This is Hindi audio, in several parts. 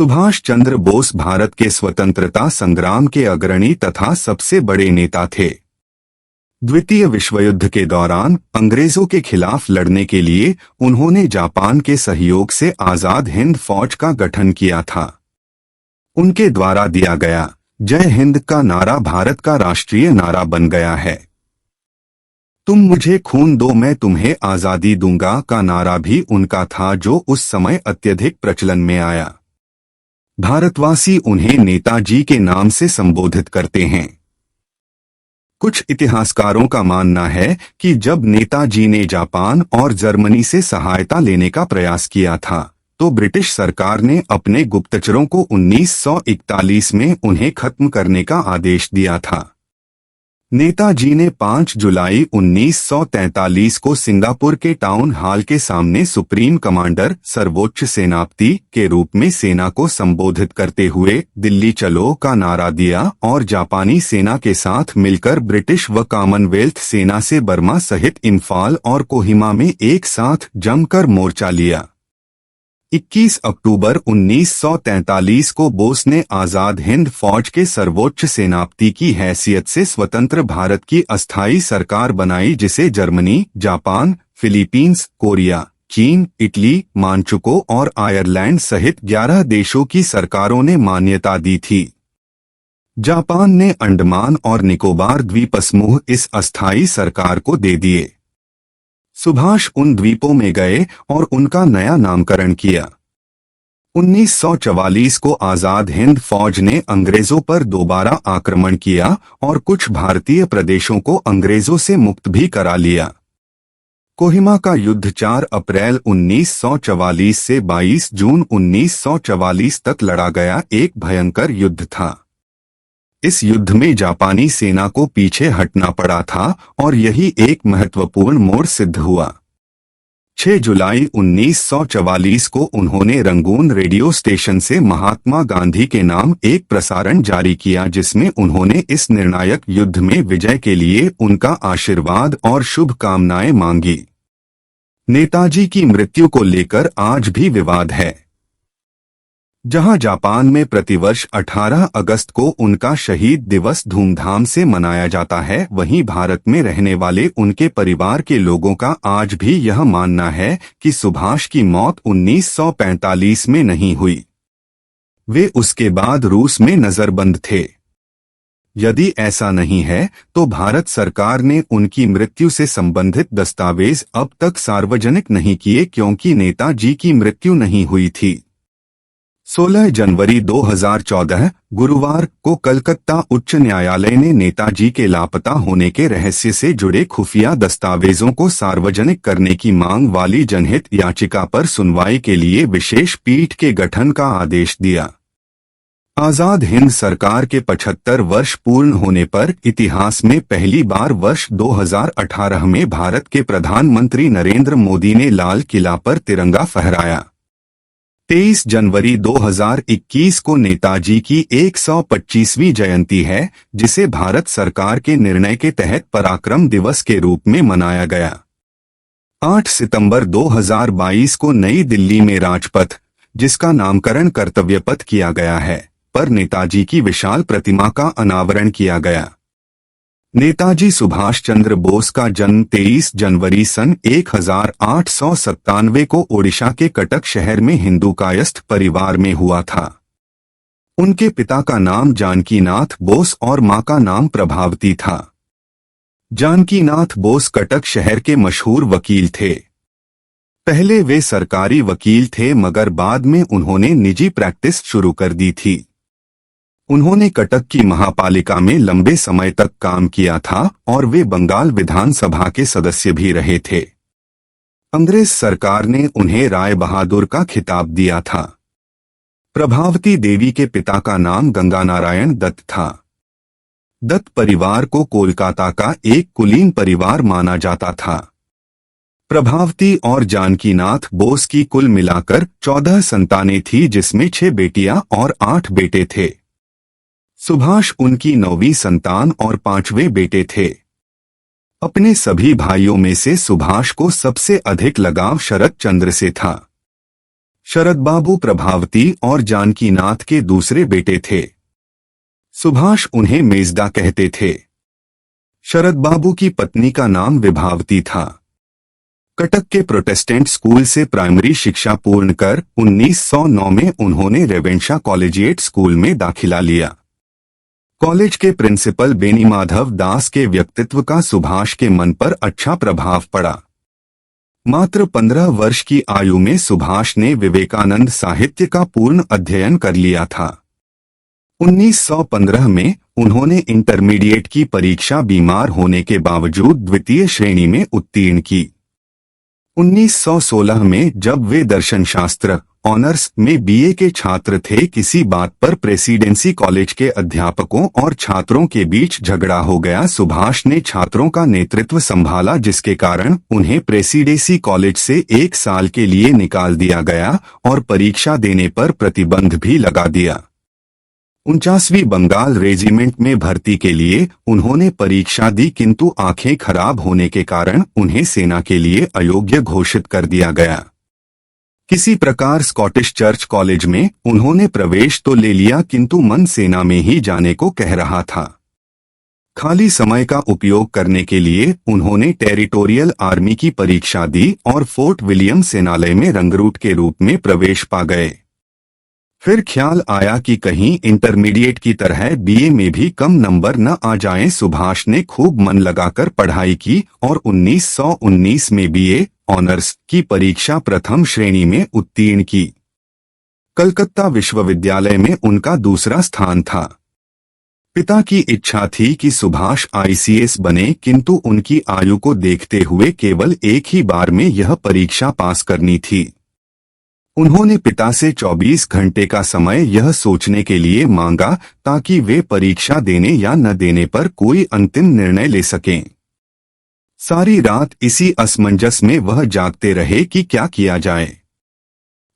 सुभाष चंद्र बोस भारत के स्वतंत्रता संग्राम के अग्रणी तथा सबसे बड़े नेता थे। द्वितीय विश्वयुद्ध के दौरान अंग्रेजों के खिलाफ लड़ने के लिए उन्होंने जापान के सहयोग से आजाद हिंद फौज का गठन किया था। उनके द्वारा दिया गया जय हिंद का नारा भारत का राष्ट्रीय नारा बन गया है। तुम मुझे खून दो मैं तुम्हें आजादी दूंगा का नारा भी उनका था, जो उस समय अत्यधिक प्रचलन में आया। भारतवासी उन्हें नेताजी के नाम से संबोधित करते हैं। कुछ इतिहासकारों का मानना है कि जब नेताजी ने जापान और जर्मनी से सहायता लेने का प्रयास किया था, तो ब्रिटिश सरकार ने अपने गुप्तचरों को 1941 में उन्हें खत्म करने का आदेश दिया था। नेताजी ने 5 जुलाई 1943 को सिंगापुर के टाउन हॉल के सामने सुप्रीम कमांडर, सर्वोच्च सेनापति के रूप में सेना को संबोधित करते हुए दिल्ली चलो का नारा दिया और जापानी सेना के साथ मिलकर ब्रिटिश व कॉमनवेल्थ सेना से बर्मा सहित इम्फाल और कोहिमा में एक साथ जमकर मोर्चा लिया। 21 अक्टूबर 1943 को बोस ने आजाद हिंद फौज के सर्वोच्च सेनापति की हैसियत से स्वतंत्र भारत की अस्थायी सरकार बनाई, जिसे जर्मनी, जापान, फिलीपींस, कोरिया, चीन, इटली, मांचुको और आयरलैंड सहित 11 देशों की सरकारों ने मान्यता दी थी। जापान ने अंडमान और निकोबार द्वीपसमूह इस अस्थायी सरकार को दे दिए। सुभाष उन द्वीपों में गए और उनका नया नामकरण किया। 1944 को आजाद हिंद फौज ने अंग्रेजों पर दोबारा आक्रमण किया और कुछ भारतीय प्रदेशों को अंग्रेजों से मुक्त भी करा लिया। कोहिमा का युद्ध 4 अप्रैल 1944 से 22 जून 1944 तक लड़ा गया एक भयंकर युद्ध था। इस युद्ध में जापानी सेना को पीछे हटना पड़ा था और यही एक महत्वपूर्ण मोड़ सिद्ध हुआ। 6 जुलाई 1944 को उन्होंने रंगून रेडियो स्टेशन से महात्मा गांधी के नाम एक प्रसारण जारी किया, जिसमें उन्होंने इस निर्णायक युद्ध में विजय के लिए उनका आशीर्वाद और शुभकामनाएं मांगी। नेताजी की मृत्यु को लेकर आज भी विवाद है। जहां जापान में प्रतिवर्ष 18 अगस्त को उनका शहीद दिवस धूमधाम से मनाया जाता है, वहीं भारत में रहने वाले उनके परिवार के लोगों का आज भी यह मानना है कि सुभाष की मौत 1945 में नहीं हुई। वे उसके बाद रूस में नजरबंद थे। यदि ऐसा नहीं है तो भारत सरकार ने उनकी मृत्यु से संबंधित दस्तावेज अब तक सार्वजनिक नहीं किए, क्योंकि नेताजी की मृत्यु नहीं हुई थी। 16 जनवरी 2014 गुरुवार को कलकत्ता उच्च न्यायालय ने नेताजी के लापता होने के रहस्य से जुड़े खुफिया दस्तावेजों को सार्वजनिक करने की मांग वाली जनहित याचिका पर सुनवाई के लिए विशेष पीठ के गठन का आदेश दिया। आजाद हिंद सरकार के 75 वर्ष पूर्ण होने पर इतिहास में पहली बार वर्ष 2018 में भारत के प्रधानमंत्री नरेंद्र मोदी ने लाल किला पर तिरंगा फहराया। 23 जनवरी 2021 को नेताजी की 125वीं जयंती है, जिसे भारत सरकार के निर्णय के तहत पराक्रम दिवस के रूप में मनाया गया। 8 सितंबर 2022 को नई दिल्ली में राजपथ, जिसका नामकरण कर्तव्य पथ किया गया है, पर नेताजी की विशाल प्रतिमा का अनावरण किया गया। नेताजी सुभाष चंद्र बोस का जन्म 23 जनवरी सन 1897 को ओडिशा के कटक शहर में हिंदू कायस्थ परिवार में हुआ था। उनके पिता का नाम जानकीनाथ बोस और मां का नाम प्रभावती था। जानकीनाथ बोस कटक शहर के मशहूर वकील थे। पहले वे सरकारी वकील थे, मगर बाद में उन्होंने निजी प्रैक्टिस शुरू कर दी थी। उन्होंने कटक की महापालिका में लंबे समय तक काम किया था और वे बंगाल विधानसभा के सदस्य भी रहे थे। अंग्रेज सरकार ने उन्हें राय बहादुर का खिताब दिया था। प्रभावती देवी के पिता का नाम गंगानारायण दत्त था। दत्त परिवार को कोलकाता का एक कुलीन परिवार माना जाता था। प्रभावती और जानकीनाथ बोस की कुल मिलाकर 14 संतानें थी, जिसमें 6 बेटियां और 8 बेटे थे। सुभाष उनकी 9वीं संतान और 5वें बेटे थे। अपने सभी भाइयों में से सुभाष को सबसे अधिक लगाव शरद चंद्र से था। शरद बाबू प्रभावती और जानकीनाथ के दूसरे बेटे थे। सुभाष उन्हें मेजदा कहते थे। शरद बाबू की पत्नी का नाम विभावती था। कटक के प्रोटेस्टेंट स्कूल से प्राइमरी शिक्षा पूर्ण कर 1909 में उन्होंने रेवेंशा कॉलेजिएट स्कूल में दाखिला लिया। कॉलेज के प्रिंसिपल बेनीमाधव दास के व्यक्तित्व का सुभाष के मन पर अच्छा प्रभाव पड़ा। मात्र 15 वर्ष की आयु में सुभाष ने विवेकानंद साहित्य का पूर्ण अध्ययन कर लिया था। 1915 में उन्होंने इंटरमीडिएट की परीक्षा बीमार होने के बावजूद द्वितीय श्रेणी में उत्तीर्ण की। 1916 में जब वे दर्शन शास्त्र ऑनर्स में बीए के छात्र थे, किसी बात पर प्रेसिडेंसी कॉलेज के अध्यापकों और छात्रों के बीच झगड़ा हो गया। सुभाष ने छात्रों का नेतृत्व संभाला, जिसके कारण उन्हें प्रेसिडेंसी कॉलेज से 1 साल के लिए निकाल दिया गया और परीक्षा देने पर प्रतिबंध भी लगा दिया। 49वीं बंगाल रेजिमेंट में भर्ती के लिए उन्होंने परीक्षा दी, किंतु आंखें खराब होने के कारण उन्हें सेना के लिए अयोग्य घोषित कर दिया गया। किसी प्रकार स्कॉटिश चर्च कॉलेज में उन्होंने प्रवेश तो ले लिया, किंतु मन सेना में ही जाने को कह रहा था। खाली समय का उपयोग करने के लिए उन्होंने टेरिटोरियल आर्मी की परीक्षा दी और फोर्ट विलियम सेनालय में रंगरूट के रूप में प्रवेश पा गए। फिर ख्याल आया कि कहीं इंटरमीडिएट की तरह बीए में भी कम नंबर न आ जाएं। सुभाष ने खूब मन लगाकर पढ़ाई की और 1919 में बीए ऑनर्स की परीक्षा प्रथम श्रेणी में उत्तीर्ण की। कलकत्ता विश्वविद्यालय में उनका दूसरा स्थान था। पिता की इच्छा थी कि सुभाष आईसीएस बने, किंतु उनकी आयु को देखते हुए केवल एक ही बार में यह परीक्षा पास करनी थी। उन्होंने पिता से 24 घंटे का समय यह सोचने के लिए मांगा ताकि वे परीक्षा देने या न देने पर कोई अंतिम निर्णय ले सकें। सारी रात इसी असमंजस में वह जागते रहे कि क्या किया जाए।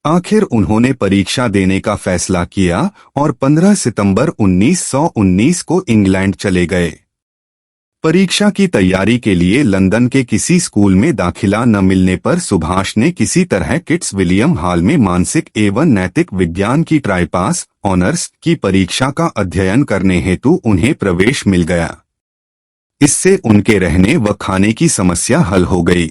आखिर उन्होंने परीक्षा देने का फैसला किया और 15 सितंबर 1919 को इंग्लैंड चले गए। परीक्षा की तैयारी के लिए लंदन के किसी स्कूल में दाखिला न मिलने पर सुभाष ने किसी तरह किट्स विलियम हॉल में मानसिक एवं नैतिक विज्ञान की ट्राइपास ऑनर्स की परीक्षा का अध्ययन करने हेतु उन्हें प्रवेश मिल गया। इससे उनके रहने व खाने की समस्या हल हो गई।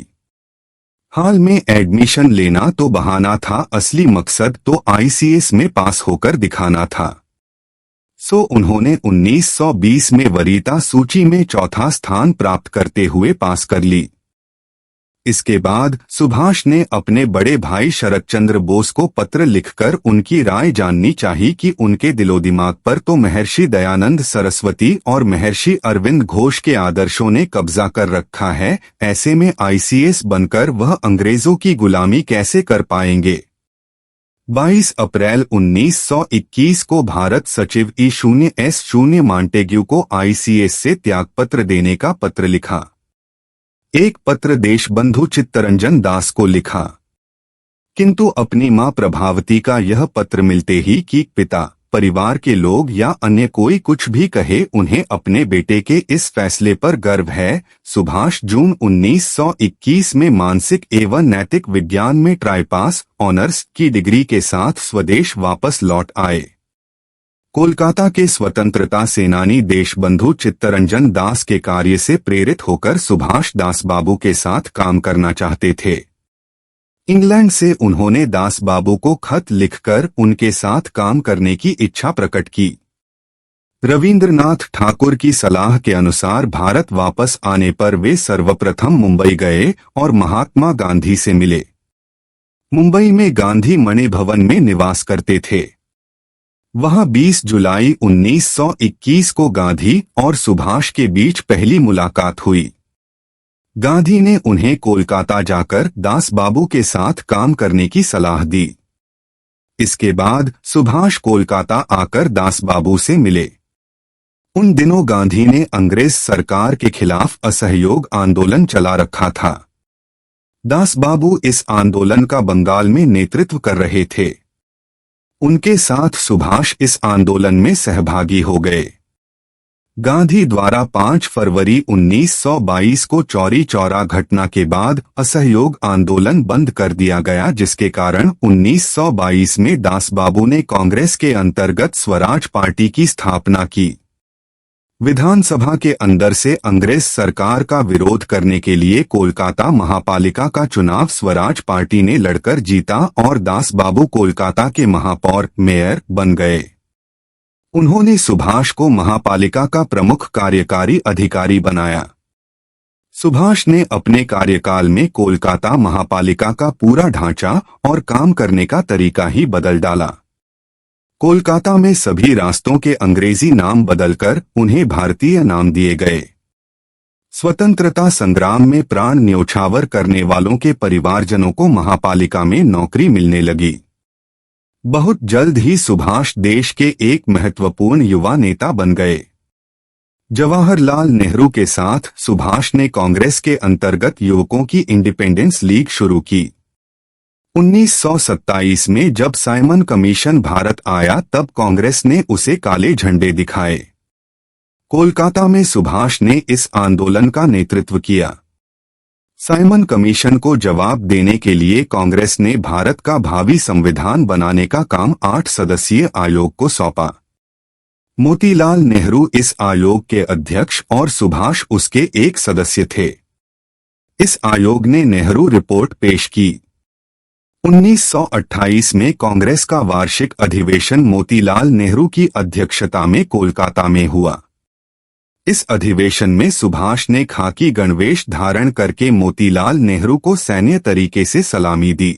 हाल में एडमिशन लेना तो बहाना था, असली मकसद तो आईसीएस में पास होकर दिखाना था। सो उन्होंने 1920 में वरीयता सूची में चौथा स्थान प्राप्त करते हुए पास कर ली। इसके बाद सुभाष ने अपने बड़े भाई शरदचंद्र बोस को पत्र लिखकर उनकी राय जाननी चाहिए कि उनके दिलोदिमाग पर तो महर्षि दयानंद सरस्वती और महर्षि अरविंद घोष के आदर्शों ने कब्जा कर रखा है। ऐसे में आईसीएस बनकर वह अंग्रेजों की गुलामी कैसे कर पाएंगे। 22 अप्रैल 1921 को भारत सचिव E0S0 मॉन्टेग्यू को आईसीएस से त्यागपत्र देने का पत्र लिखा। एक पत्र देशबंधु चित्तरंजन दास को लिखा, किंतु अपनी मां प्रभावती का यह पत्र मिलते ही कि पिता, परिवार के लोग या अन्य कोई कुछ भी कहे, उन्हें अपने बेटे के इस फैसले पर गर्व है। सुभाष जून 1921 में मानसिक एवं नैतिक विज्ञान में ट्राइपास ऑनर्स की डिग्री के साथ स्वदेश वापस लौट आए। कोलकाता के स्वतंत्रता सेनानी देशबंधु चित्तरंजन दास के कार्य से प्रेरित होकर सुभाष दास बाबू के साथ काम करना चाहते थे। इंग्लैंड से उन्होंने दास बाबू को खत लिखकर उनके साथ काम करने की इच्छा प्रकट की। रविंद्रनाथ ठाकुर की सलाह के अनुसार भारत वापस आने पर वे सर्वप्रथम मुंबई गए और महात्मा गांधी से मिले। मुंबई में गांधी मणि भवन में निवास करते थे। वहां 20 जुलाई 1921 को गांधी और सुभाष के बीच पहली मुलाकात हुई। गांधी ने उन्हें कोलकाता जाकर दास बाबू के साथ काम करने की सलाह दी। इसके बाद सुभाष कोलकाता आकर दास बाबू से मिले। उन दिनों गांधी ने अंग्रेज सरकार के खिलाफ असहयोग आंदोलन चला रखा था। दास बाबू इस आंदोलन का बंगाल में नेतृत्व कर रहे थे। उनके साथ सुभाष इस आंदोलन में सहभागी हो गए। गांधी द्वारा 5 फरवरी 1922 को चौरी चौरा घटना के बाद असहयोग आंदोलन बंद कर दिया गया, जिसके कारण 1922 में दासबाबू ने कांग्रेस के अंतर्गत स्वराज पार्टी की स्थापना की। विधानसभा के अंदर से अंग्रेज सरकार का विरोध करने के लिए कोलकाता महापालिका का चुनाव स्वराज पार्टी ने लड़कर जीता और दासबाबू कोलकाता के महापौर मेयर बन गए। उन्होंने सुभाष को महापालिका का प्रमुख कार्यकारी अधिकारी बनाया। सुभाष ने अपने कार्यकाल में कोलकाता महापालिका का पूरा ढांचा और काम करने का तरीका ही बदल डाला। कोलकाता में सभी रास्तों के अंग्रेजी नाम बदलकर उन्हें भारतीय नाम दिए गए। स्वतंत्रता संग्राम में प्राण न्योछावर करने वालों के परिवारजनों को महापालिका में नौकरी मिलने लगी। बहुत जल्द ही सुभाष देश के एक महत्वपूर्ण युवा नेता बन गए। जवाहरलाल नेहरू के साथ सुभाष ने कांग्रेस के अंतर्गत युवकों की इंडिपेंडेंस लीग शुरू की। 1927 में जब साइमन कमीशन भारत आया तब कांग्रेस ने उसे काले झंडे दिखाए। कोलकाता में सुभाष ने इस आंदोलन का नेतृत्व किया। साइमन कमीशन को जवाब देने के लिए कांग्रेस ने भारत का भावी संविधान बनाने का काम 8 सदस्यीय आयोग को सौंपा। मोतीलाल नेहरू इस आयोग के अध्यक्ष और सुभाष उसके एक सदस्य थे। इस आयोग ने नेहरू रिपोर्ट पेश की। 1928 में कांग्रेस का वार्षिक अधिवेशन मोतीलाल नेहरू की अध्यक्षता में कोलकाता में हुआ। इस अधिवेशन में सुभाष ने खाकी गणवेश धारण करके मोतीलाल नेहरू को सैन्य तरीके से सलामी दी।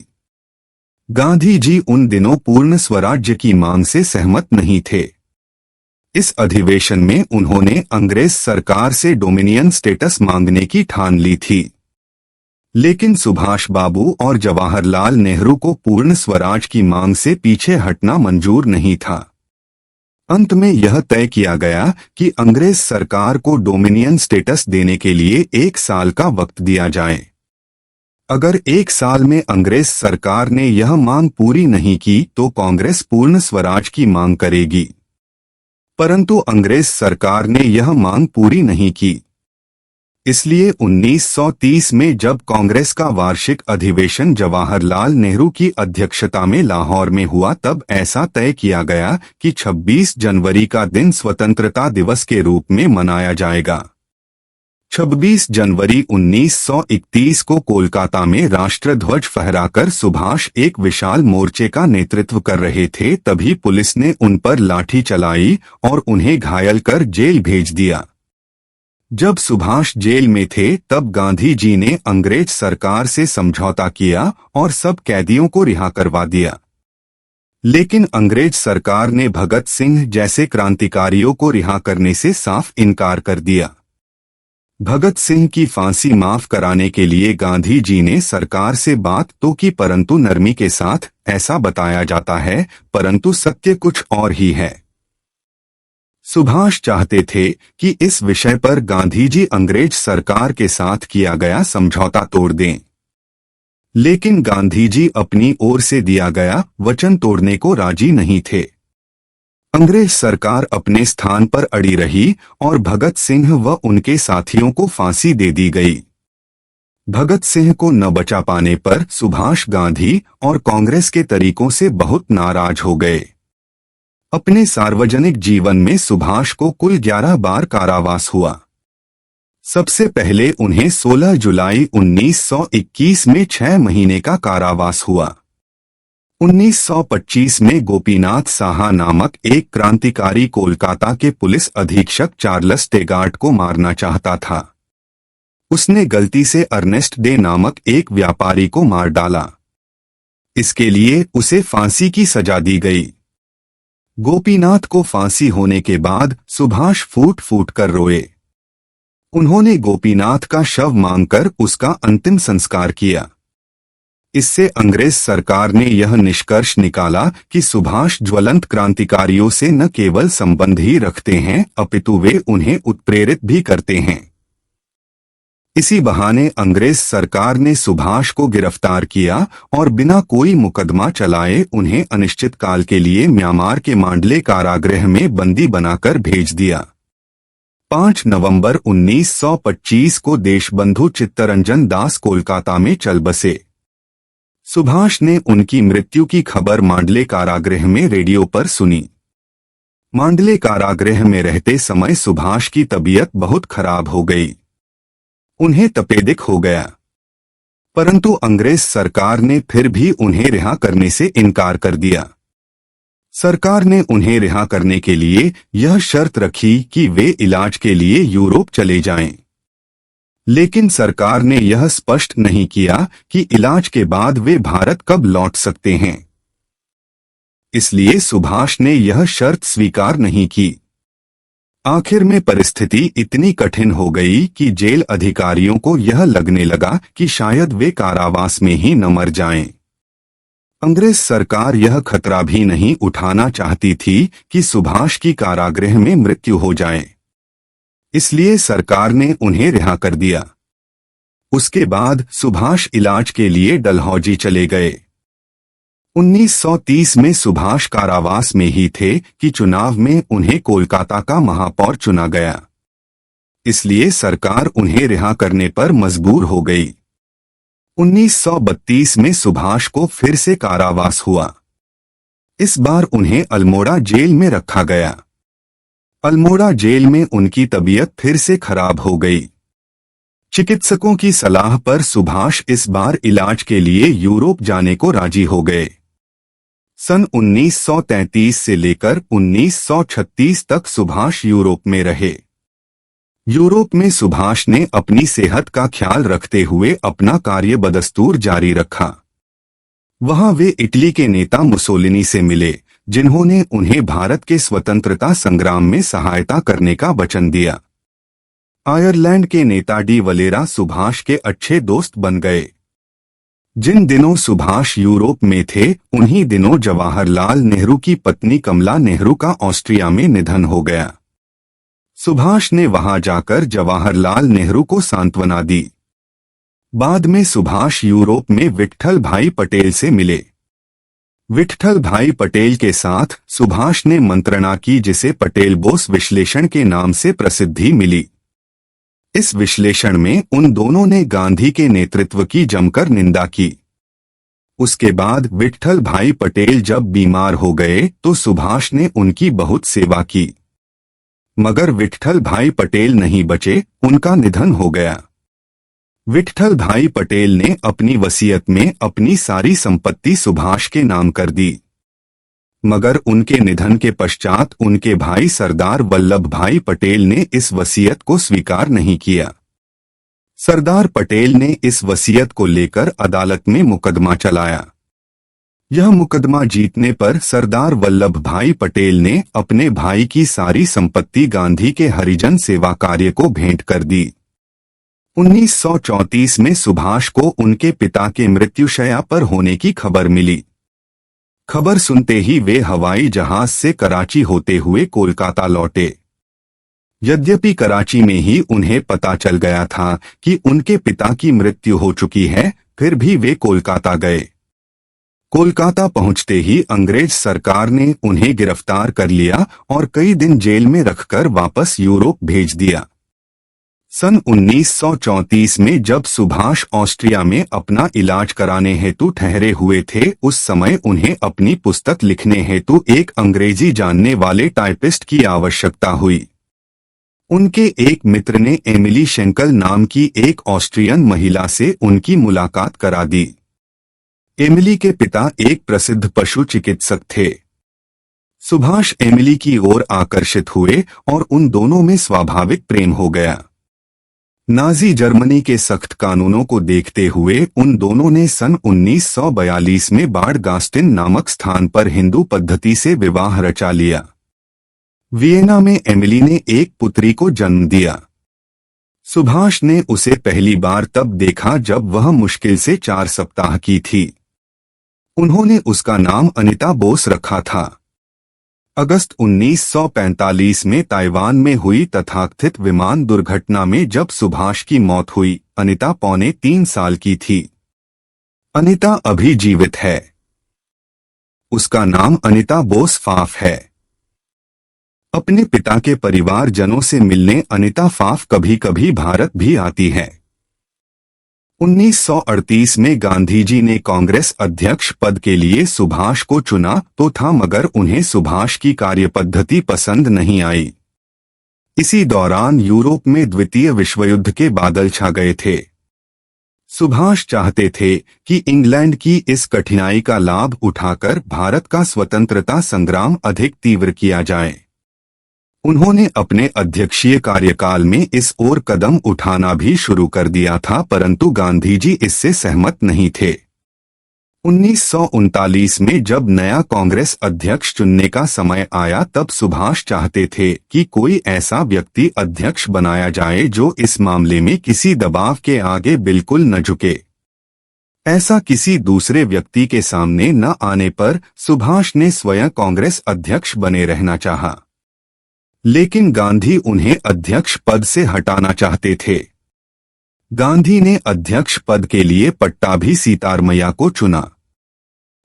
गांधी जी उन दिनों पूर्ण स्वराज्य की मांग से सहमत नहीं थे। इस अधिवेशन में उन्होंने अंग्रेज सरकार से डोमिनियन स्टेटस मांगने की ठान ली थी, लेकिन सुभाष बाबू और जवाहरलाल नेहरू को पूर्ण स्वराज की मांग से पीछे हटना मंजूर नहीं था। अंत में यह तय किया गया कि अंग्रेज सरकार को डोमिनियन स्टेटस देने के लिए 1 साल का वक्त दिया जाए। अगर 1 साल में अंग्रेज सरकार ने यह मांग पूरी नहीं की तो कांग्रेस पूर्ण स्वराज की मांग करेगी। परंतु अंग्रेज सरकार ने यह मांग पूरी नहीं की। इसलिए 1930 में जब कांग्रेस का वार्षिक अधिवेशन जवाहरलाल नेहरू की अध्यक्षता में लाहौर में हुआ तब ऐसा तय किया गया कि 26 जनवरी का दिन स्वतंत्रता दिवस के रूप में मनाया जाएगा। 26 जनवरी 1931 को कोलकाता में राष्ट्रध्वज फहराकर सुभाष एक विशाल मोर्चे का नेतृत्व कर रहे थे, तभी पुलिस ने उन पर लाठी चलाई और उन्हें घायल कर जेल भेज दिया। जब सुभाष जेल में थे तब गांधी जी ने अंग्रेज सरकार से समझौता किया और सब कैदियों को रिहा करवा दिया, लेकिन अंग्रेज सरकार ने भगत सिंह जैसे क्रांतिकारियों को रिहा करने से साफ इनकार कर दिया। भगत सिंह की फांसी माफ कराने के लिए गांधी जी ने सरकार से बात तो की, परंतु नरमी के साथ, ऐसा बताया जाता है, परंतु सत्य कुछ और ही है। सुभाष चाहते थे कि इस विषय पर गांधी जी अंग्रेज सरकार के साथ किया गया समझौता तोड़ दें, लेकिन गांधी जी अपनी ओर से दिया गया वचन तोड़ने को राजी नहीं थे। अंग्रेज सरकार अपने स्थान पर अड़ी रही और भगत सिंह व उनके साथियों को फांसी दे दी गई। भगत सिंह को न बचा पाने पर सुभाष गांधी और कांग्रेस के तरीकों से बहुत नाराज हो गए। अपने सार्वजनिक जीवन में सुभाष को कुल 11 बार कारावास हुआ। सबसे पहले उन्हें 16 जुलाई 1921 में 6 महीने का कारावास हुआ। 1925 में गोपीनाथ साहा नामक एक क्रांतिकारी कोलकाता के पुलिस अधीक्षक चार्ल्स टेगार्ट को मारना चाहता था। उसने गलती से अर्नेस्ट डे नामक एक व्यापारी को मार डाला। इसके लिए उसे फांसी की सजा दी गई। गोपीनाथ को फांसी होने के बाद सुभाष फूट फूट कर रोए। उन्होंने गोपीनाथ का शव मांगकर उसका अंतिम संस्कार किया। इससे अंग्रेज सरकार ने यह निष्कर्ष निकाला कि सुभाष ज्वलंत क्रांतिकारियों से न केवल संबंध ही रखते हैं अपितु वे उन्हें उत्प्रेरित भी करते हैं। इसी बहाने अंग्रेज सरकार ने सुभाष को गिरफ्तार किया और बिना कोई मुकदमा चलाए उन्हें अनिश्चित काल के लिए म्यांमार के मांडले कारागृह में बंदी बनाकर भेज दिया। 5 नवंबर 1925 को देशबंधु चित्तरंजन दास कोलकाता में चल बसे। सुभाष ने उनकी मृत्यु की खबर मांडले कारागृह में रेडियो पर सुनी। मांडले कारागृह में रहते समय सुभाष की तबीयत बहुत खराब हो गई। उन्हें तपेदिक हो गया, परंतु अंग्रेज सरकार ने फिर भी उन्हें रिहा करने से इनकार कर दिया। सरकार ने उन्हें रिहा करने के लिए यह शर्त रखी कि वे इलाज के लिए यूरोप चले जाएं। लेकिन सरकार ने यह स्पष्ट नहीं किया कि इलाज के बाद वे भारत कब लौट सकते हैं। इसलिए सुभाष ने यह शर्त स्वीकार नहीं की। आखिर में परिस्थिति इतनी कठिन हो गई कि जेल अधिकारियों को यह लगने लगा कि शायद वे कारावास में ही न मर जाएं। अंग्रेज सरकार यह खतरा भी नहीं उठाना चाहती थी कि सुभाष की कारागृह में मृत्यु हो जाए, इसलिए सरकार ने उन्हें रिहा कर दिया। उसके बाद सुभाष इलाज के लिए डलहौजी चले गए। 1930 में सुभाष कारावास में ही थे कि चुनाव में उन्हें कोलकाता का महापौर चुना गया, इसलिए सरकार उन्हें रिहा करने पर मजबूर हो गई। 1932 में सुभाष को फिर से कारावास हुआ। इस बार उन्हें अल्मोड़ा जेल में रखा गया। अल्मोड़ा जेल में उनकी तबीयत फिर से खराब हो गई। चिकित्सकों की सलाह पर सुभाष इस बार इलाज के लिए यूरोप जाने को राजी हो गए। सन 1933 से लेकर 1936 तक सुभाष यूरोप में रहे। यूरोप में सुभाष ने अपनी सेहत का ख्याल रखते हुए अपना कार्य बदस्तूर जारी रखा। वहां वे इटली के नेता मुसोलिनी से मिले, जिन्होंने उन्हें भारत के स्वतंत्रता संग्राम में सहायता करने का वचन दिया। आयरलैंड के नेता डी वलेरा सुभाष के अच्छे दोस्त बन गए। जिन दिनों सुभाष यूरोप में थे, उन्हीं दिनों जवाहरलाल नेहरू की पत्नी कमला नेहरू का ऑस्ट्रिया में निधन हो गया। सुभाष ने वहां जाकर जवाहरलाल नेहरू को सांत्वना दी। बाद में सुभाष यूरोप में विट्ठल भाई पटेल से मिले। विट्ठल भाई पटेल के साथ सुभाष ने मंत्रणा की, जिसे पटेल बोस विश्लेषण के नाम से प्रसिद्धि मिली। इस विश्लेषण में उन दोनों ने गांधी के नेतृत्व की जमकर निंदा की। उसके बाद विट्ठल भाई पटेल जब बीमार हो गए तो सुभाष ने उनकी बहुत सेवा की, मगर विट्ठल भाई पटेल नहीं बचे, उनका निधन हो गया। विट्ठल भाई पटेल ने अपनी वसीयत में अपनी सारी संपत्ति सुभाष के नाम कर दी, मगर उनके निधन के पश्चात उनके भाई सरदार वल्लभ भाई पटेल ने इस वसीयत को स्वीकार नहीं किया। सरदार पटेल ने इस वसीयत को लेकर अदालत में मुकदमा चलाया। यह मुकदमा जीतने पर सरदार वल्लभ भाई पटेल ने अपने भाई की सारी संपत्ति गांधी के हरिजन सेवा कार्य को भेंट कर दी। 1934 में सुभाष को उनके पिता के मृत्युशैया पर होने की खबर मिली। खबर सुनते ही वे हवाई जहाज से कराची होते हुए कोलकाता लौटे। यद्यपि कराची में ही उन्हें पता चल गया था कि उनके पिता की मृत्यु हो चुकी है, फिर भी वे कोलकाता गए। कोलकाता पहुंचते ही अंग्रेज सरकार ने उन्हें गिरफ्तार कर लिया और कई दिन जेल में रखकर वापस यूरोप भेज दिया। सन 1934 में जब सुभाष ऑस्ट्रिया में अपना इलाज कराने हेतु ठहरे हुए थे, उस समय उन्हें अपनी पुस्तक लिखने हेतु एक अंग्रेजी जानने वाले टाइपिस्ट की आवश्यकता हुई। उनके एक मित्र ने एमिली शेंकल नाम की एक ऑस्ट्रियन महिला से उनकी मुलाकात करा दी। एमिली के पिता एक प्रसिद्ध पशु चिकित्सक थे। सुभाष एमिली की ओर आकर्षित हुए और उन दोनों में स्वाभाविक प्रेम हो गया। नाजी जर्मनी के सख्त कानूनों को देखते हुए उन दोनों ने सन 1942 में बाड गास्टिन नामक स्थान पर हिंदू पद्धति से विवाह रचा लिया। वियना में एमिली ने एक पुत्री को जन्म दिया। सुभाष ने उसे पहली बार तब देखा जब वह मुश्किल से 4 सप्ताह की थी। उन्होंने उसका नाम अनिता बोस रखा था। अगस्त 1945 में ताइवान में हुई तथाकथित विमान दुर्घटना में जब सुभाष की मौत हुई, अनिता 3.25 साल की थी। अनिता अभी जीवित है। उसका नाम अनिता बोस फाफ है। अपने पिता के परिवारजनों से मिलने अनिता फाफ कभी कभी भारत भी आती है। 1938 में गांधी जी ने कांग्रेस अध्यक्ष पद के लिए सुभाष को चुना तो था, मगर उन्हें सुभाष की कार्यपद्धति पसंद नहीं आई। इसी दौरान यूरोप में द्वितीय विश्वयुद्ध के बादल छा गए थे। सुभाष चाहते थे कि इंग्लैंड की इस कठिनाई का लाभ उठाकर भारत का स्वतंत्रता संग्राम अधिक तीव्र किया जाए। उन्होंने अपने अध्यक्षीय कार्यकाल में इस ओर कदम उठाना भी शुरू कर दिया था, परंतु गांधी जी इससे सहमत नहीं थे। 1939 में जब नया कांग्रेस अध्यक्ष चुनने का समय आया तब सुभाष चाहते थे कि कोई ऐसा व्यक्ति अध्यक्ष बनाया जाए जो इस मामले में किसी दबाव के आगे बिल्कुल न झुके। ऐसा किसी दूसरे व्यक्ति के सामने न आने पर सुभाष ने स्वयं कांग्रेस अध्यक्ष बने रहना चाहा, लेकिन गांधी उन्हें अध्यक्ष पद से हटाना चाहते थे। गांधी ने अध्यक्ष पद के लिए पट्टाभी सीतारमैया को चुना।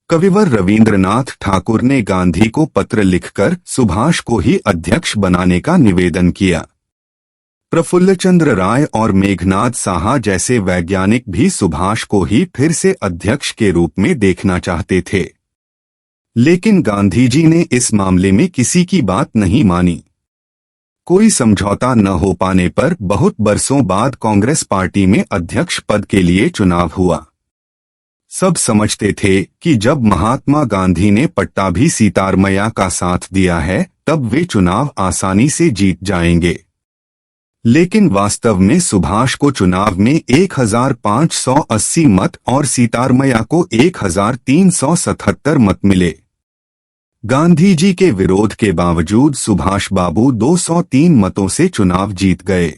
कविवर रविंद्रनाथ ठाकुर ने गांधी को पत्र लिखकर सुभाष को ही अध्यक्ष बनाने का निवेदन किया। प्रफुल्लचंद्र राय और मेघनाद साहा जैसे वैज्ञानिक भी सुभाष को ही फिर से अध्यक्ष के रूप में देखना चाहते थे, लेकिन गांधी जी ने इस मामले में किसी की बात नहीं मानी। कोई समझौता न हो पाने पर बहुत बरसों बाद कांग्रेस पार्टी में अध्यक्ष पद के लिए चुनाव हुआ। सब समझते थे कि जब महात्मा गांधी ने पट्टाभी सीतारमैया का साथ दिया है तब वे चुनाव आसानी से जीत जाएंगे, लेकिन वास्तव में सुभाष को चुनाव में 1580 मत और सीतारमैया को 1377 मत मिले। गांधी जी के विरोध के बावजूद सुभाष बाबू 203 मतों से चुनाव जीत गए,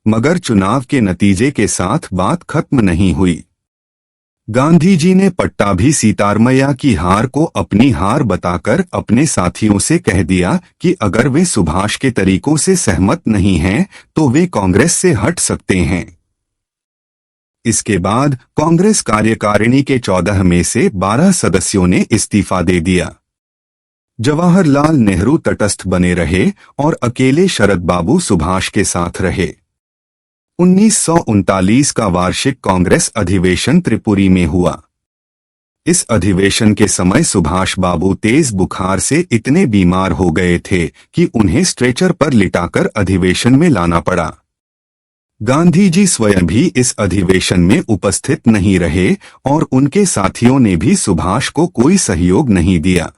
मगर चुनाव के नतीजे के साथ बात खत्म नहीं हुई। गांधी जी ने पट्टाभी सीतारमैया की हार को अपनी हार बताकर अपने साथियों से कह दिया कि अगर वे सुभाष के तरीकों से सहमत नहीं हैं तो वे कांग्रेस से हट सकते हैं। इसके बाद कांग्रेस कार्यकारिणी के 14 में से 12 सदस्यों ने इस्तीफा दे दिया। जवाहरलाल नेहरू तटस्थ बने रहे और अकेले शरद बाबू सुभाष के साथ रहे। 1939 का वार्षिक कांग्रेस अधिवेशन त्रिपुरी में हुआ। इस अधिवेशन के समय सुभाष बाबू तेज बुखार से इतने बीमार हो गए थे कि उन्हें स्ट्रेचर पर लिटाकर अधिवेशन में लाना पड़ा। गांधी जी स्वयं भी इस अधिवेशन में उपस्थित नहीं रहे और उनके साथियों ने भी सुभाष को कोई सहयोग नहीं दिया।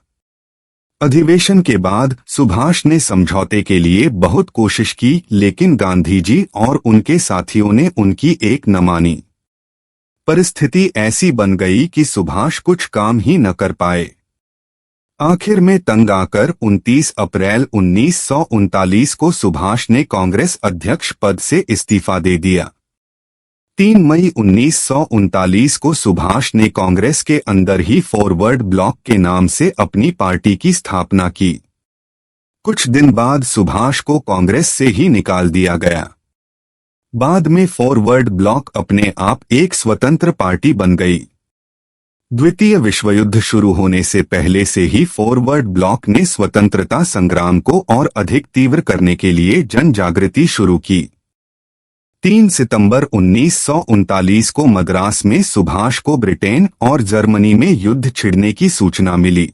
अधिवेशन के बाद सुभाष ने समझौते के लिए बहुत कोशिश की, लेकिन गांधी जी और उनके साथियों ने उनकी एक न मानी। परिस्थिति ऐसी बन गई कि सुभाष कुछ काम ही न कर पाए। आखिर में तंग आकर 29 अप्रैल 1939 को सुभाष ने कांग्रेस अध्यक्ष पद से इस्तीफा दे दिया। 3 मई 1939 को सुभाष ने कांग्रेस के अंदर ही फॉरवर्ड ब्लॉक के नाम से अपनी पार्टी की स्थापना की। कुछ दिन बाद सुभाष को कांग्रेस से ही निकाल दिया गया। बाद में फॉरवर्ड ब्लॉक अपने आप एक स्वतंत्र पार्टी बन गई। द्वितीय विश्व युद्ध शुरू होने से पहले से ही फॉरवर्ड ब्लॉक ने स्वतंत्रता संग्राम को और अधिक तीव्र करने के लिए जन जागृति शुरू की। 3 सितंबर 1939 को मद्रास में सुभाष को ब्रिटेन और जर्मनी में युद्ध छिड़ने की सूचना मिली।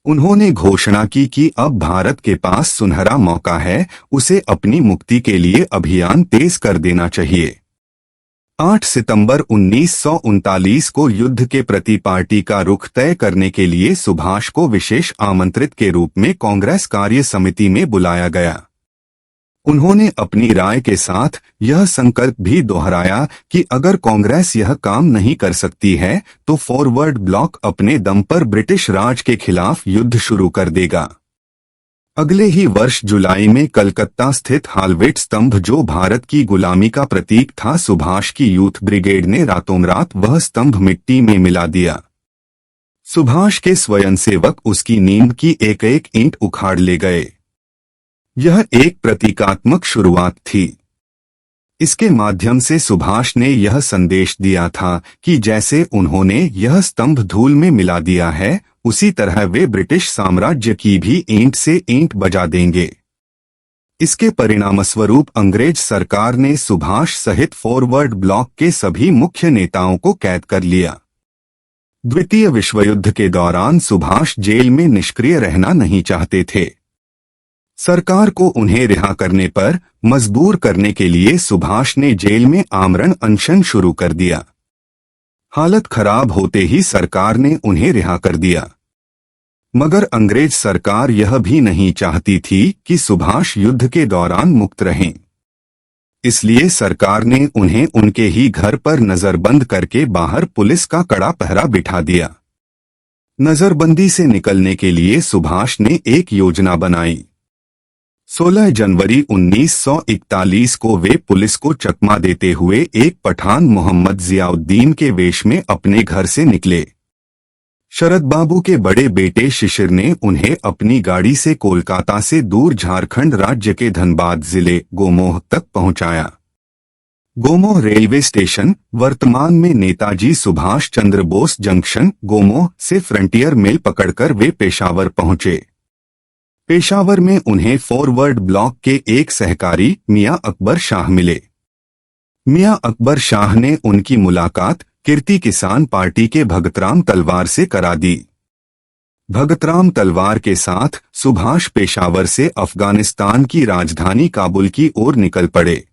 उन्होंने घोषणा की कि अब भारत के पास सुनहरा मौका है, उसे अपनी मुक्ति के लिए अभियान तेज कर देना चाहिए। 8 सितंबर 1939 को युद्ध के प्रति पार्टी का रुख तय करने के लिए सुभाष को विशेष आमंत्रित के रूप में कांग्रेस कार्य समिति में बुलाया गया। उन्होंने अपनी राय के साथ यह संकल्प भी दोहराया कि अगर कांग्रेस यह काम नहीं कर सकती है तो फॉरवर्ड ब्लॉक अपने दम पर ब्रिटिश राज के खिलाफ युद्ध शुरू कर देगा। अगले ही वर्ष जुलाई में कलकत्ता स्थित हालवेट स्तंभ, जो भारत की गुलामी का प्रतीक था, सुभाष की यूथ ब्रिगेड ने रातों रात वह स्तंभ मिट्टी में मिला दिया। सुभाष के स्वयंसेवक उसकी नींद की एक एक ईंट उखाड़ ले गए। यह एक प्रतीकात्मक शुरुआत थी। इसके माध्यम से सुभाष ने यह संदेश दिया था कि जैसे उन्होंने यह स्तंभ धूल में मिला दिया है, उसी तरह वे ब्रिटिश साम्राज्य की भी ईंट से ईंट बजा देंगे। इसके परिणामस्वरूप अंग्रेज सरकार ने सुभाष सहित फॉरवर्ड ब्लॉक के सभी मुख्य नेताओं को कैद कर लिया। द्वितीय विश्व युद्ध के दौरान सुभाष जेल में निष्क्रिय रहना नहीं चाहते थे। सरकार को उन्हें रिहा करने पर मजबूर करने के लिए सुभाष ने जेल में आमरण अनशन शुरू कर दिया। हालत खराब होते ही सरकार ने उन्हें रिहा कर दिया, मगर अंग्रेज सरकार यह भी नहीं चाहती थी कि सुभाष युद्ध के दौरान मुक्त रहें। इसलिए सरकार ने उन्हें उनके ही घर पर नजरबंद करके बाहर पुलिस का कड़ा पहरा बिठा दिया। नजरबंदी से निकलने के लिए सुभाष ने एक योजना बनाई। 16 जनवरी 1941 को वे पुलिस को चकमा देते हुए एक पठान मोहम्मद जियाउद्दीन के वेश में अपने घर से निकले। शरद बाबू के बड़े बेटे शिशिर ने उन्हें अपनी गाड़ी से कोलकाता से दूर झारखंड राज्य के धनबाद जिले गोमोह तक पहुंचाया। गोमोह रेलवे स्टेशन वर्तमान में नेताजी सुभाष चंद्र बोस जंक्शन गोमोह से फ्रंटियर मेल पकड़कर वे पेशावर पहुंचे। पेशावर में उन्हें फॉरवर्ड ब्लॉक के एक सहकारी मियां अकबर शाह मिले। मियां अकबर शाह ने उनकी मुलाकात कीर्ति किसान पार्टी के भगतराम तलवार से करा दी। भगतराम तलवार के साथ सुभाष पेशावर से अफगानिस्तान की राजधानी काबुल की ओर निकल पड़े।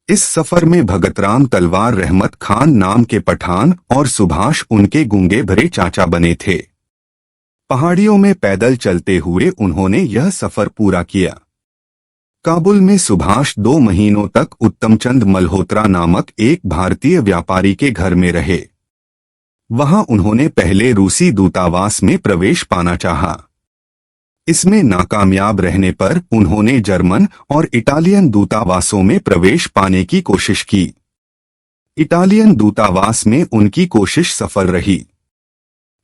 इस सफर में भगतराम तलवार रहमत खान नाम के पठान और सुभाष उनके गूंगे भरे चाचा बने थे। पहाड़ियों में पैदल चलते हुए उन्होंने यह सफर पूरा किया। काबुल में सुभाष 2 महीनों तक उत्तमचंद मल्होत्रा नामक एक भारतीय व्यापारी के घर में रहे। वहां उन्होंने पहले रूसी दूतावास में प्रवेश पाना चाहा। इसमें नाकामयाब रहने पर उन्होंने जर्मन और इटालियन दूतावासों में प्रवेश पाने की कोशिश की। इटालियन दूतावास में उनकी कोशिश सफल रही।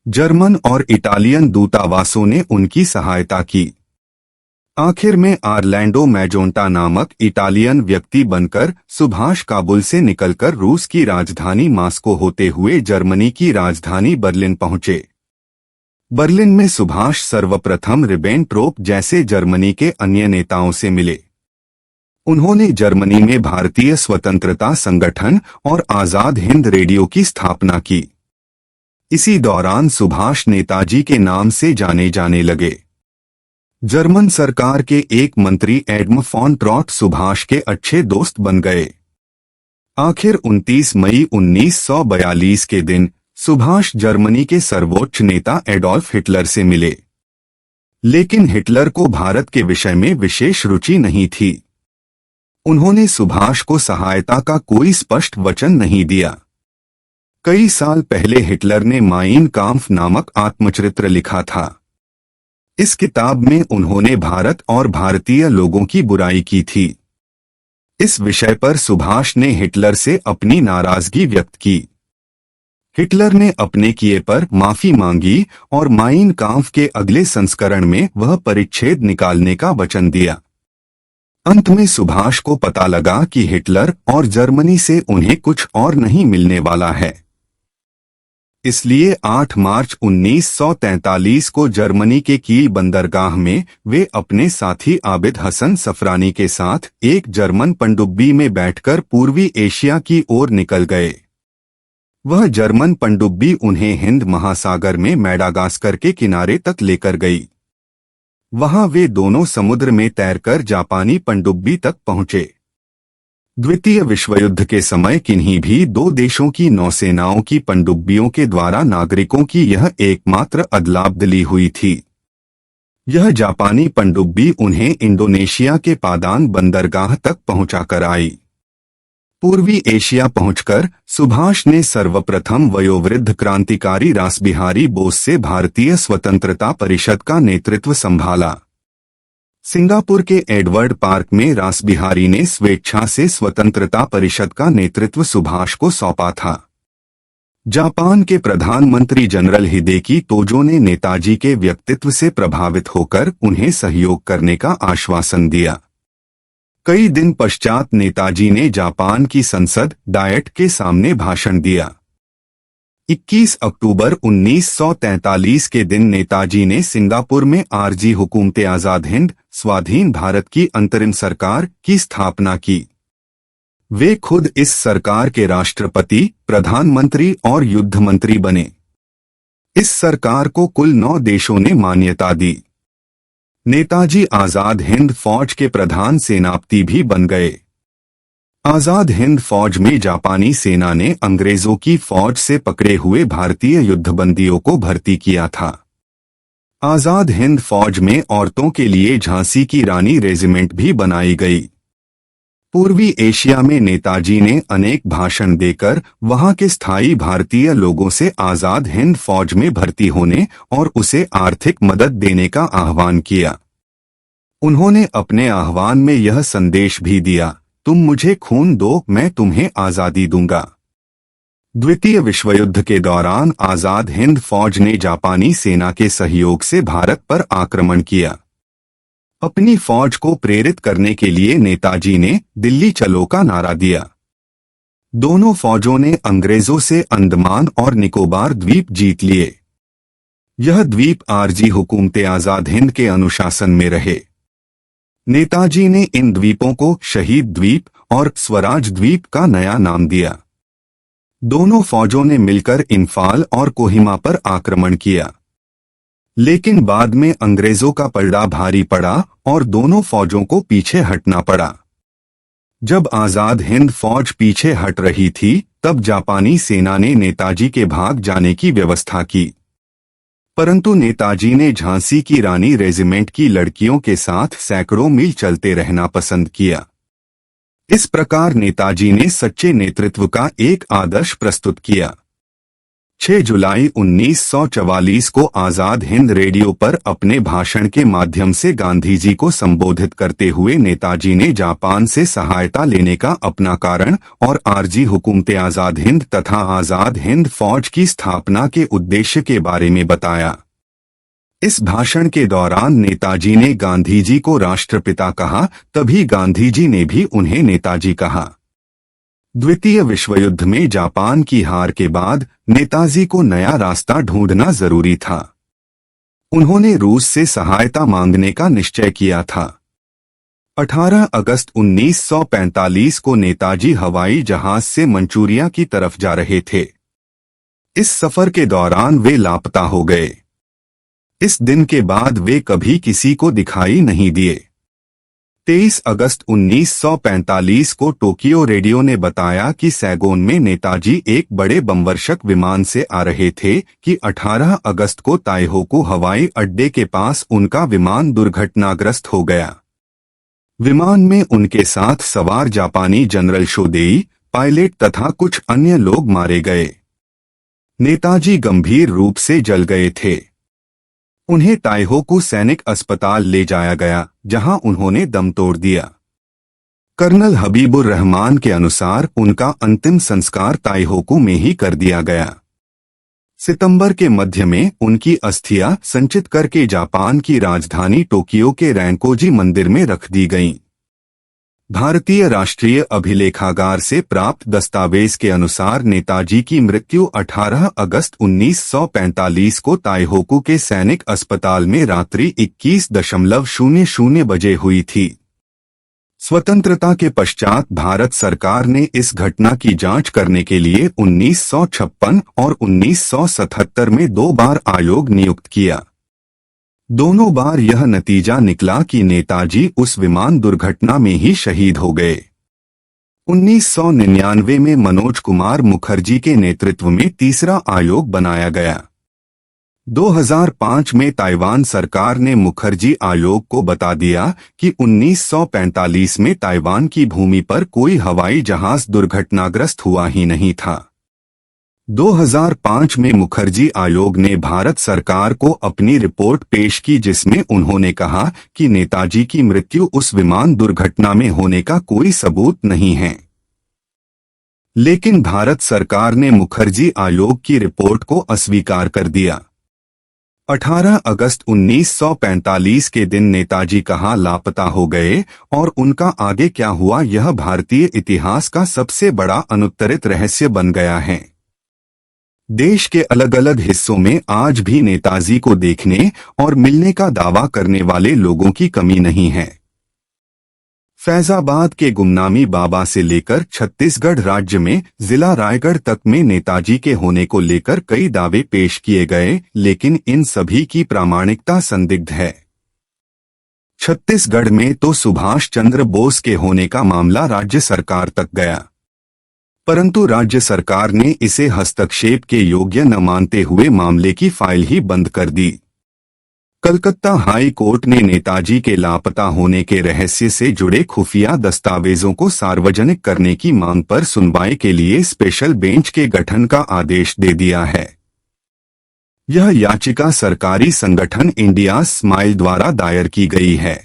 जर्मन और इटालियन दूतावासों ने उनकी सहायता की। आखिर में आर्लैंडो मैजोंटा नामक इटालियन व्यक्ति बनकर सुभाष काबुल से निकलकर रूस की राजधानी मास्को होते हुए जर्मनी की राजधानी बर्लिन पहुंचे। बर्लिन में सुभाष सर्वप्रथम रिबेनट्रोप जैसे जर्मनी के अन्य नेताओं से मिले। उन्होंने जर्मनी में भारतीय स्वतंत्रता संगठन और आजाद हिंद रेडियो की स्थापना की। इसी दौरान सुभाष नेताजी के नाम से जाने जाने लगे। जर्मन सरकार के एक मंत्री एडम फॉन ट्रॉट सुभाष के अच्छे दोस्त बन गए। आखिर 29 मई 1942 के दिन सुभाष जर्मनी के सर्वोच्च नेता एडोल्फ हिटलर से मिले। लेकिन हिटलर को भारत के विषय में विशेष रुचि नहीं थी। उन्होंने सुभाष को सहायता का कोई स्पष्ट वचन नहीं दिया। कई साल पहले हिटलर ने माइन काम्फ नामक आत्मचरित्र लिखा था। इस किताब में उन्होंने भारत और भारतीय लोगों की बुराई की थी। इस विषय पर सुभाष ने हिटलर से अपनी नाराजगी व्यक्त की। हिटलर ने अपने किए पर माफी मांगी और माइन काम्फ के अगले संस्करण में वह परिच्छेद निकालने का वचन दिया। अंत में सुभाष को पता लगा कि हिटलर और जर्मनी से उन्हें कुछ और नहीं मिलने वाला है। इसलिए 8 मार्च 1943 को जर्मनी के कील बंदरगाह में वे अपने साथी आबिद हसन सफरानी के साथ एक जर्मन पनडुब्बी में बैठकर पूर्वी एशिया की ओर निकल गए। वह जर्मन पनडुब्बी उन्हें हिंद महासागर में मैडागास्कर के किनारे तक लेकर गई। वहां वे दोनों समुद्र में तैरकर जापानी पनडुब्बी तक पहुंचे। द्वितीय विश्व युद्ध के समय किन्हीं भी 2 देशों की नौसेनाओं की पनडुब्बियों के द्वारा नागरिकों की यह एकमात्र अदलाबदली हुई थी। यह जापानी पनडुब्बी उन्हें इंडोनेशिया के पादान बंदरगाह तक पहुंचाकर आई। पूर्वी एशिया पहुंचकर सुभाष ने सर्वप्रथम वयोवृद्ध क्रांतिकारी रासबिहारी बोस से भारतीय स्वतंत्रता परिषद का नेतृत्व संभाला। सिंगापुर के एडवर्ड पार्क में रासबिहारी ने स्वेच्छा से स्वतंत्रता परिषद का नेतृत्व सुभाष को सौंपा था। जापान के प्रधानमंत्री जनरल हिदेकी तोजो ने नेताजी के व्यक्तित्व से प्रभावित होकर उन्हें सहयोग करने का आश्वासन दिया। कई दिन पश्चात नेताजी ने जापान की संसद डायट के सामने भाषण दिया। 21 अक्टूबर 1943 के दिन नेताजी ने सिंगापुर में आरजी हुकूमत आजाद हिंद स्वाधीन भारत की अंतरिम सरकार की स्थापना की। वे खुद इस सरकार के राष्ट्रपति, प्रधानमंत्री और युद्ध मंत्री बने। इस सरकार को कुल 9 देशों ने मान्यता दी। नेताजी आजाद हिंद फौज के प्रधान सेनापति भी बन गए। आजाद हिंद फौज में जापानी सेना ने अंग्रेजों की फौज से पकड़े हुए भारतीय युद्धबंदियों को भर्ती किया था। आजाद हिंद फौज में औरतों के लिए झांसी की रानी रेजिमेंट भी बनाई गई। पूर्वी एशिया में नेताजी ने अनेक भाषण देकर वहां के स्थायी भारतीय लोगों से आजाद हिंद फौज में भर्ती होने और उसे आर्थिक मदद देने का आह्वान किया। उन्होंने अपने आह्वान में यह संदेश भी दिया, तुम मुझे खून दो, मैं तुम्हें आजादी दूंगा। द्वितीय विश्व युद्ध के दौरान आजाद हिंद फौज ने जापानी सेना के सहयोग से भारत पर आक्रमण किया। अपनी फौज को प्रेरित करने के लिए नेताजी ने दिल्ली चलो का नारा दिया। दोनों फौजों ने अंग्रेजों से अंडमान और निकोबार द्वीप जीत लिए। यह द्वीप आरजी हुकूमत आजाद हिंद के अनुशासन में रहे। नेताजी ने इन द्वीपों को शहीद द्वीप और स्वराज द्वीप का नया नाम दिया। दोनों फौजों ने मिलकर इंफाल और कोहिमा पर आक्रमण किया, लेकिन बाद में अंग्रेजों का पलड़ा भारी पड़ा और दोनों फौजों को पीछे हटना पड़ा। जब आजाद हिंद फौज पीछे हट रही थी, तब जापानी सेना ने नेताजी के भाग जाने की व्यवस्था की, परंतु नेताजी ने झांसी की रानी रेजिमेंट की लड़कियों के साथ सैकड़ों मील चलते रहना पसंद किया। इस प्रकार नेताजी ने सच्चे नेतृत्व का एक आदर्श प्रस्तुत किया। 6 जुलाई 1944 को आजाद हिंद रेडियो पर अपने भाषण के माध्यम से गांधी जी को संबोधित करते हुए नेताजी ने जापान से सहायता लेने का अपना कारण और आरजी हुकूमत आजाद हिंद तथा आजाद हिंद फौज की स्थापना के उद्देश्य के बारे में बताया। इस भाषण के दौरान नेताजी ने गांधी जी को राष्ट्रपिता कहा, तभी गांधी जी ने भी उन्हें नेताजी कहा। द्वितीय विश्व युद्ध में जापान की हार के बाद नेताजी को नया रास्ता ढूंढना जरूरी था। उन्होंने रूस से सहायता मांगने का निश्चय किया था। 18 अगस्त 1945 को नेताजी हवाई जहाज से मंचूरिया की तरफ जा रहे थे। इस सफर के दौरान वे लापता हो गए। इस दिन के बाद वे कभी किसी को दिखाई नहीं दिए। 23 अगस्त 1945 को टोक्यो रेडियो ने बताया कि सैगोन में नेताजी एक बड़े बमवर्षक विमान से आ रहे थे कि 18 अगस्त को ताइहोकू हवाई अड्डे के पास उनका विमान दुर्घटनाग्रस्त हो गया। विमान में उनके साथ सवार जापानी जनरल शोदेई, पायलट तथा कुछ अन्य लोग मारे गए। नेताजी गंभीर रूप से जल गए थे। उन्हें ताइहोकू सैनिक अस्पताल ले जाया गया, जहां उन्होंने दम तोड़ दिया। कर्नल हबीबुर रहमान के अनुसार उनका अंतिम संस्कार ताइहोकू में ही कर दिया गया। सितंबर के मध्य में उनकी अस्थियां संचित करके जापान की राजधानी टोक्यो के रैंकोजी मंदिर में रख दी गईं। भारतीय राष्ट्रीय अभिलेखागार से प्राप्त दस्तावेज के अनुसार नेताजी की मृत्यु 18 अगस्त 1945 को ताइहोकू के सैनिक अस्पताल में रात्रि 21:00 बजे हुई थी। स्वतंत्रता के पश्चात भारत सरकार ने इस घटना की जांच करने के लिए 1956 और 1977 में 2 बार आयोग नियुक्त किया। दोनों बार यह नतीजा निकला कि नेताजी उस विमान दुर्घटना में ही शहीद हो गए। 1999 में मनोज कुमार मुखर्जी के नेतृत्व में तीसरा आयोग बनाया गया। 2005 में ताइवान सरकार ने मुखर्जी आयोग को बता दिया कि 1945 में ताइवान की भूमि पर कोई हवाई जहाज दुर्घटनाग्रस्त हुआ ही नहीं था। 2005 में मुखर्जी आयोग ने भारत सरकार को अपनी रिपोर्ट पेश की, जिसमें उन्होंने कहा कि नेताजी की मृत्यु उस विमान दुर्घटना में होने का कोई सबूत नहीं है। लेकिन भारत सरकार ने मुखर्जी आयोग की रिपोर्ट को अस्वीकार कर दिया। 18 अगस्त 1945 के दिन नेताजी कहाँ लापता हो गए और उनका आगे क्या हुआ, यह भारतीय इतिहास का सबसे बड़ा अनुत्तरित रहस्य बन गया है। देश के अलग अलग हिस्सों में आज भी नेताजी को देखने और मिलने का दावा करने वाले लोगों की कमी नहीं है। फैजाबाद के गुमनामी बाबा से लेकर छत्तीसगढ़ राज्य में जिला रायगढ़ तक में नेताजी के होने को लेकर कई दावे पेश किए गए, लेकिन इन सभी की प्रामाणिकता संदिग्ध है। छत्तीसगढ़ में तो सुभाष चंद्र बोस के होने का मामला राज्य सरकार तक गया, परंतु राज्य सरकार ने इसे हस्तक्षेप के योग्य न मानते हुए मामले की फाइल ही बंद कर दी। कलकत्ता हाई कोर्ट ने नेताजी के लापता होने के रहस्य से जुड़े खुफिया दस्तावेजों को सार्वजनिक करने की मांग पर सुनवाई के लिए स्पेशल बेंच के गठन का आदेश दे दिया है। यह याचिका सरकारी संगठन इंडिया स्माइल द्वारा दायर की गई है।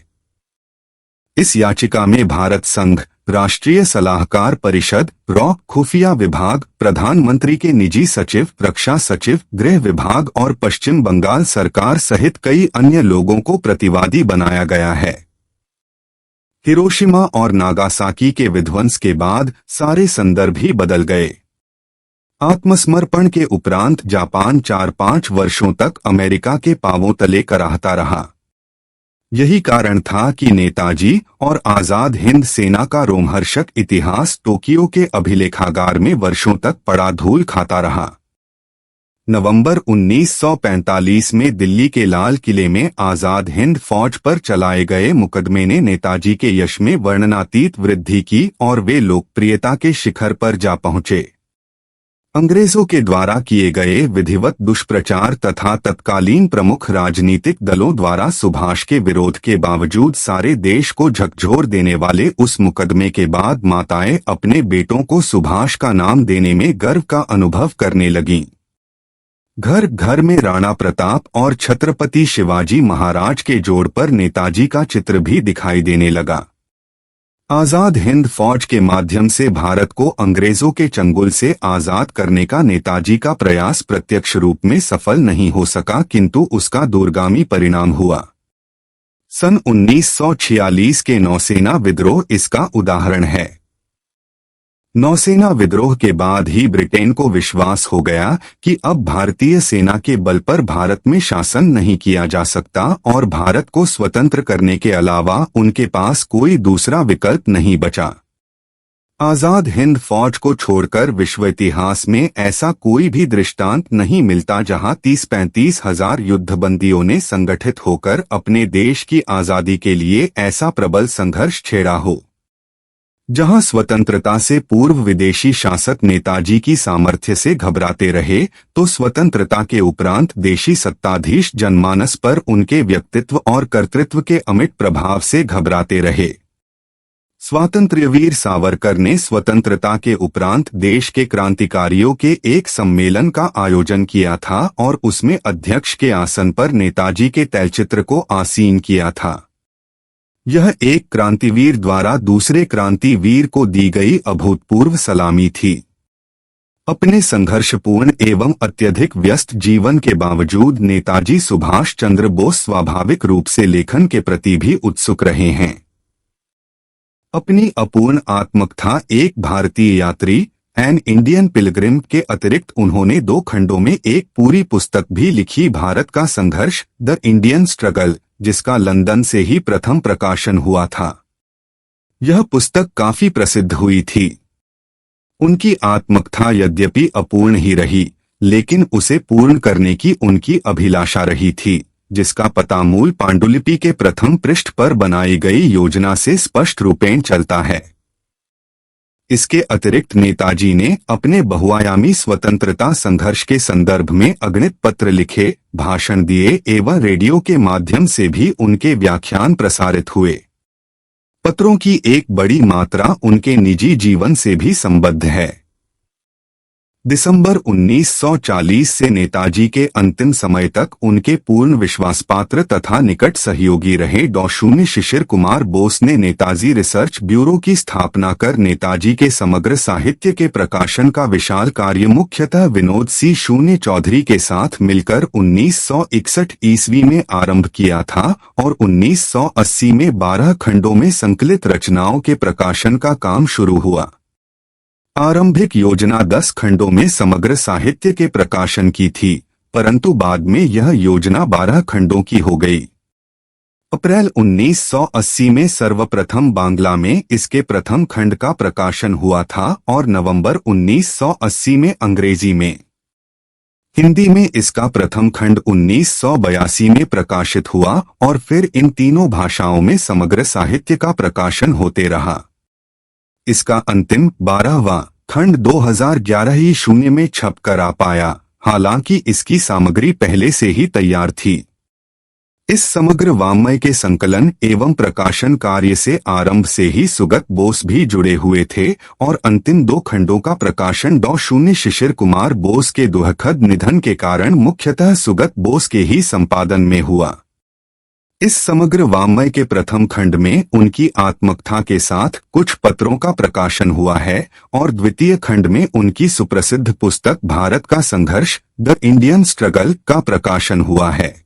इस याचिका में भारत संघ, राष्ट्रीय सलाहकार परिषद, रॉ, खुफिया विभाग, प्रधानमंत्री के निजी सचिव, रक्षा सचिव, गृह विभाग और पश्चिम बंगाल सरकार सहित कई अन्य लोगों को प्रतिवादी बनाया गया है। हिरोशिमा और नागासाकी के विध्वंस के बाद सारे संदर्भ ही बदल गए। आत्मसमर्पण के उपरांत जापान 4-5 वर्षों तक अमेरिका के पांवों तले कराहता रहा। यही कारण था कि नेताजी और आजाद हिंद सेना का रोमहर्षक इतिहास टोक्यो के अभिलेखागार में वर्षों तक पड़ा धूल खाता रहा। नवंबर 1945 में दिल्ली के लाल किले में आजाद हिंद फौज पर चलाए गए मुकदमे ने नेताजी के यश में वर्णनातीत वृद्धि की और वे लोकप्रियता के शिखर पर जा पहुंचे। अंग्रेजों के द्वारा किए गए विधिवत दुष्प्रचार तथा तत्कालीन प्रमुख राजनीतिक दलों द्वारा सुभाष के विरोध के बावजूद सारे देश को झकझोर देने वाले उस मुकदमे के बाद माताएं अपने बेटों को सुभाष का नाम देने में गर्व का अनुभव करने लगीं। घर घर में राणा प्रताप और छत्रपति शिवाजी महाराज के जोड़ पर नेताजी का चित्र भी दिखाई देने लगा। आजाद हिंद फौज के माध्यम से भारत को अंग्रेजों के चंगुल से आजाद करने का नेताजी का प्रयास प्रत्यक्ष रूप में सफल नहीं हो सका, किंतु उसका दूरगामी परिणाम हुआ। सन 1946 के नौसेना विद्रोह इसका उदाहरण है। नौसेना विद्रोह के बाद ही ब्रिटेन को विश्वास हो गया कि अब भारतीय सेना के बल पर भारत में शासन नहीं किया जा सकता और भारत को स्वतंत्र करने के अलावा उनके पास कोई दूसरा विकल्प नहीं बचा। आजाद हिंद फौज को छोड़कर विश्व इतिहास में ऐसा कोई भी दृष्टांत नहीं मिलता जहां 30-35 हजार युद्धबंदियों ने संगठित होकर अपने देश की आजादी के लिए ऐसा प्रबल संघर्ष छेड़ा हो। जहां स्वतंत्रता से पूर्व विदेशी शासक नेताजी की सामर्थ्य से घबराते रहे, तो स्वतंत्रता के उपरांत देशी सत्ताधीश जनमानस पर उनके व्यक्तित्व और कर्तृत्व के अमिट प्रभाव से घबराते रहे। स्वातंत्र्यवीर सावरकर ने स्वतंत्रता के उपरांत देश के क्रांतिकारियों के एक सम्मेलन का आयोजन किया था और उसमें अध्यक्ष के आसन पर नेताजी के तैलचित्र को आसीन किया था। यह एक क्रांतिवीर द्वारा दूसरे क्रांतिवीर को दी गई अभूतपूर्व सलामी थी। अपने संघर्षपूर्ण एवं अत्यधिक व्यस्त जीवन के बावजूद नेताजी सुभाष चंद्र बोस स्वाभाविक रूप से लेखन के प्रति भी उत्सुक रहे हैं। अपनी अपूर्ण आत्मकथा एक भारतीय यात्री, एन इंडियन पिलग्रिम के अतिरिक्त उन्होंने 2 खंडों में एक पूरी पुस्तक भी लिखी, भारत का संघर्ष, द इंडियन स्ट्रगल, जिसका लंदन से ही प्रथम प्रकाशन हुआ था। यह पुस्तक काफी प्रसिद्ध हुई थी। उनकी आत्मकथा यद्यपि अपूर्ण ही रही, लेकिन उसे पूर्ण करने की उनकी अभिलाषा रही थी, जिसका पता मूल पांडुलिपि के प्रथम पृष्ठ पर बनाई गई योजना से स्पष्ट रूपेण चलता है। इसके अतिरिक्त नेताजी ने अपने बहुआयामी स्वतंत्रता संघर्ष के संदर्भ में अगणित पत्र लिखे, भाषण दिए एवं रेडियो के माध्यम से भी उनके व्याख्यान प्रसारित हुए। पत्रों की एक बड़ी मात्रा उनके निजी जीवन से भी संबद्ध है। दिसंबर 1940 से नेताजी के अंतिम समय तक उनके पूर्ण विश्वासपात्र तथा निकट सहयोगी रहे डॉ. शिशिर कुमार बोस ने नेताजी रिसर्च ब्यूरो की स्थापना कर नेताजी के समग्र साहित्य के प्रकाशन का विशाल कार्य मुख्यतः विनोद सी शून्य चौधरी के साथ मिलकर 1961 ईस्वी में आरंभ किया था और 1980 में 12 खंडों में संकलित रचनाओं के प्रकाशन का काम शुरू हुआ। आरंभिक योजना 10 खंडों में समग्र साहित्य के प्रकाशन की थी, परंतु बाद में यह योजना 12 खंडों की हो गई। अप्रैल 1980 में सर्वप्रथम बांग्ला में इसके प्रथम खंड का प्रकाशन हुआ था और नवंबर 1980 में अंग्रेजी में। हिंदी में इसका प्रथम खंड 1982 में प्रकाशित हुआ और फिर इन तीनों भाषाओं में समग्र साहित्य का प्रकाशन होते रहा। इसका अंतिम 12वां खंड 2011 शून्य में छप कर आ पाया, हालांकि इसकी सामग्री पहले से ही तैयार थी। इस समग्र वाङ्मय के संकलन एवं प्रकाशन कार्य से आरंभ से ही सुगत बोस भी जुड़े हुए थे और अंतिम 2 खंडों का प्रकाशन डॉ. शिशिर कुमार बोस के दुखद निधन के कारण मुख्यतः सुगत बोस के ही संपादन में हुआ। इस समग्र वाङ्मय के प्रथम खंड में उनकी आत्मकथा के साथ कुछ पत्रों का प्रकाशन हुआ है और द्वितीय खंड में उनकी सुप्रसिद्ध पुस्तक भारत का संघर्ष द इंडियन स्ट्रगल का प्रकाशन हुआ है।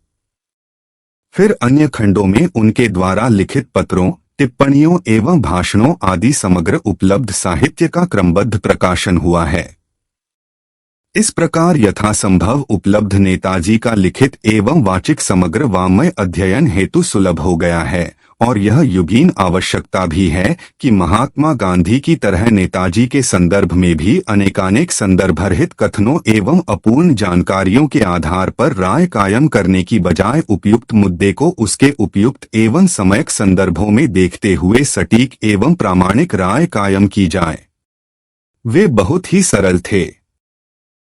फिर अन्य खंडों में उनके द्वारा लिखित पत्रों, टिप्पणियों एवं भाषणों आदि समग्र उपलब्ध साहित्य का क्रमबद्ध प्रकाशन हुआ है। इस प्रकार यथासंभव उपलब्ध नेताजी का लिखित एवं वाचिक समग्र वाङ्मय अध्ययन हेतु सुलभ हो गया है और यह युगीन आवश्यकता भी है कि महात्मा गांधी की तरह नेताजी के संदर्भ में भी अनेकानेक संदर्भरहित कथनों एवं अपूर्ण जानकारियों के आधार पर राय कायम करने की बजाय उपयुक्त मुद्दे को उसके उपयुक्त एवं समयक संदर्भों में देखते हुए सटीक एवं प्रामाणिक राय कायम की जाए। वे बहुत ही सरल थे।